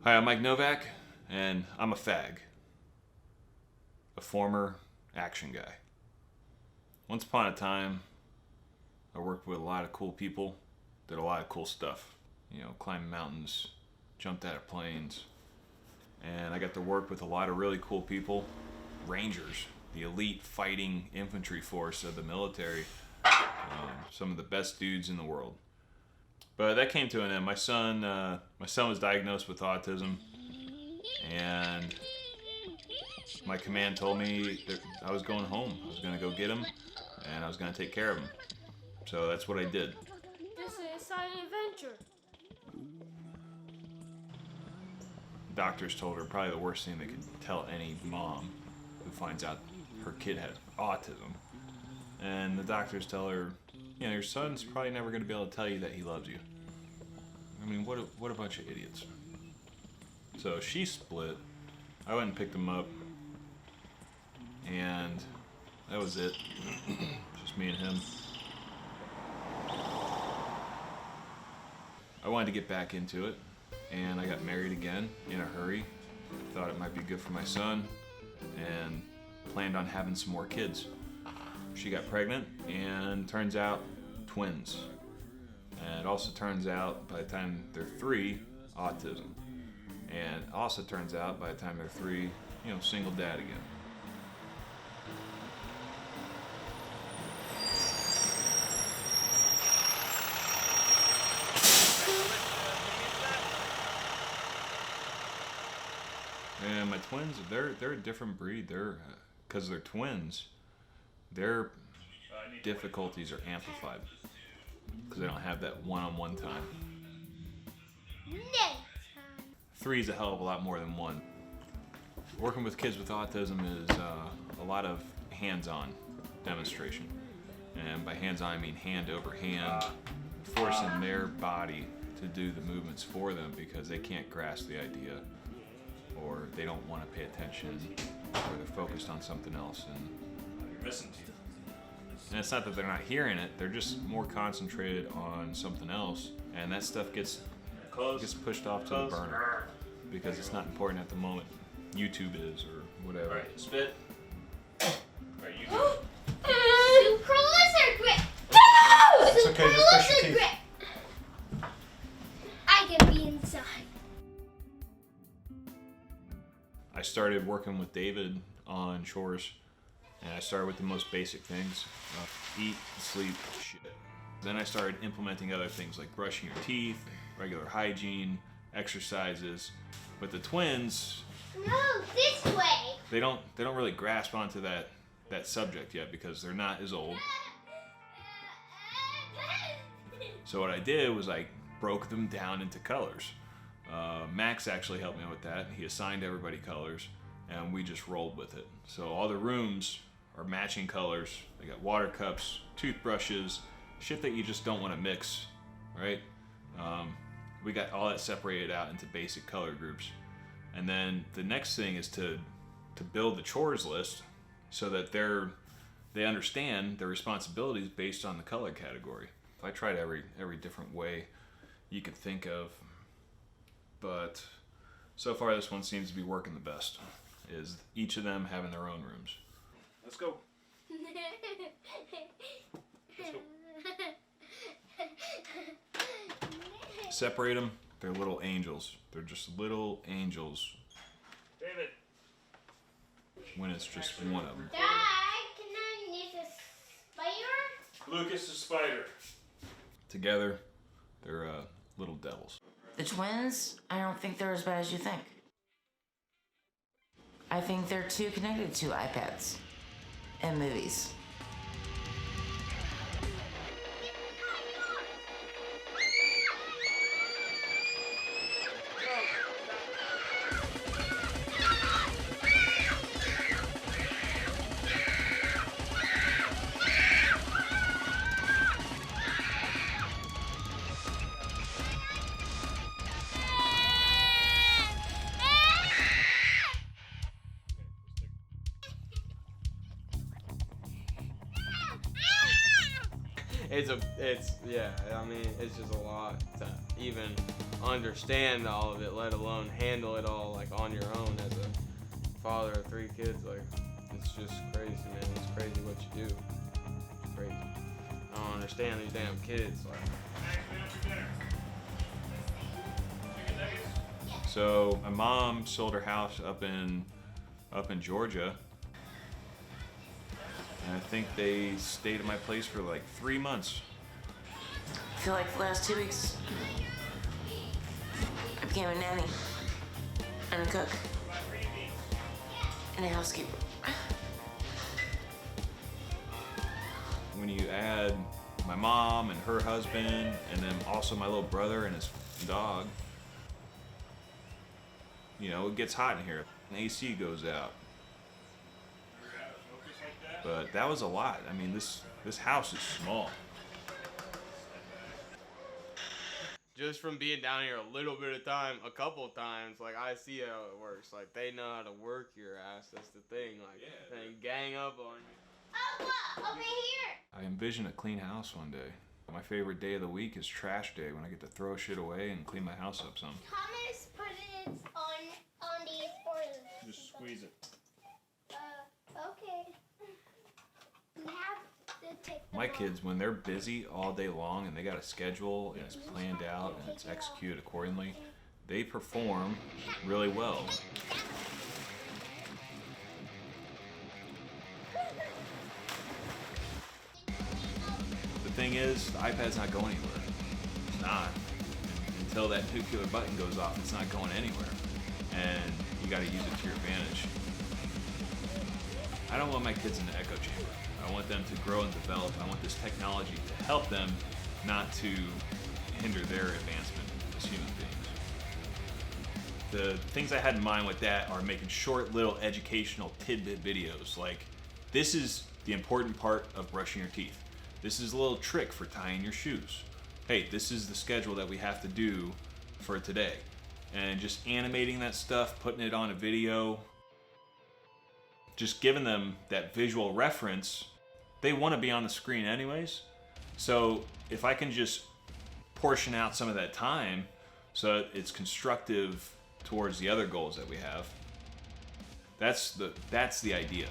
Hi, I'm Mike Novak, and I'm a fag. A former action guy. Once upon a time, I worked with a lot of cool people, did a lot of cool stuff. You know, climbed mountains, jumped out of planes, and I got to work with a lot of really cool people. Rangers, the elite fighting infantry force of the military. Some of the best dudes in the world. But that came to an end. My son was diagnosed with autism, and my command told me that I was going home. I was going to go get him, and I was going to take care of him. So that's what I did. This is a silent adventure. Doctors told her probably the worst thing they could tell any mom who finds out her kid has autism. And the doctors tell her, you know, your son's probably never going to be able to tell you that he loves you. I mean, what a bunch of idiots. So she split. I went and picked him up, and that was it. Just me and him. I wanted to get back into it, and I got married again in a hurry. Thought it might be good for my son, and planned on having some more kids. She got pregnant, and turns out, twins. And it also turns out by the time they're 3, autism. And also turns out by the time they're 3, you know, single dad again. And my twins, they're a different breed. Because they're twins, their difficulties are amplified. Because they don't have that one-on-one time. 3 is a hell of a lot more than 1. Working with kids with autism is a lot of hands-on demonstration. And by hands-on, I mean hand over hand, forcing their body to do the movements for them because they can't grasp the idea, or they don't want to pay attention, or they're focused on something else. And you're missing teeth. And it's not that they're not hearing it, they're just more concentrated on something else, and that stuff gets pushed off to the burner because it's not important at the moment. YouTube is, or whatever. Alright, spit. Alright, you do it. Super lizard grip. It's okay, just brush your teeth. Grip. I can be inside. I started working with David on Chores, and I started with the most basic things: eat, sleep, shit. Then I started implementing other things like brushing your teeth, regular hygiene, exercises. But the twins, No, this way. they don't really grasp onto that subject yet because they're not as old. So what I did was I broke them down into colors. Max actually helped me with that. He assigned everybody colors, and we just rolled with it. So all the rooms are matching colors. They got water cups, toothbrushes, shit that you just don't want to mix, right? We got all that separated out into basic color groups. And then the next thing is to build the chores list so that they understand their responsibilities based on the color category. I tried every different way you could think of, but so far this one seems to be working the best, is each of them having their own rooms. Let's go. Separate them. They're little angels. They're just little angels David. when it's just one of them. Dad, can I use a spider? Lucas the spider. Together, they're little devils. The twins, I don't think they're as bad as you think. I think they're too connected to iPads and movies. It's yeah, I mean, it's just a lot to even understand all of it, let alone handle it all like on your own as a father of 3 kids. Like, it's just crazy, man. It's crazy what you do. It's crazy. I don't understand these damn kids. Like, So my mom sold her house up in Georgia, and I think they stayed at my place for like 3 months. I feel like the last 2 weeks, I became a nanny and a cook and a housekeeper. When you add my mom and her husband, and then also my little brother and his dog, you know, it gets hot in here. The AC goes out. But that was a lot. I mean, this house is small. just from being down here a little bit of time, a couple times, like, I see how it works. Like, they know how to work your ass. That's the thing. Like, they gang up on you. Oh, look, over here. I envision a clean house one day. My favorite day of the week is trash day, when I get to throw shit away and clean my house up some. Thomas put it on the for Just squeeze it. okay. You have to take the My ball. kids, when they're busy all day long and they got a schedule and it's planned out and it's executed accordingly, they perform really well. The thing is, the iPad's not going anywhere. It's not. Until that nuclear button goes off, it's not going anywhere. And you gotta use it to your advantage. I don't want my kids in the echo chamber. I want them to grow and develop. I want this technology to help them, not to hinder their advancement as human beings. The things I had in mind with that are making short little educational tidbit videos. Like, this is the important part of brushing your teeth. This is a little trick for tying your shoes. Hey, this is the schedule that we have to do for today. And just animating that stuff, putting it on a video, just giving them that visual reference. They want to be on the screen anyways. So if I can just portion out some of that time so it's constructive towards the other goals that we have, that's the idea.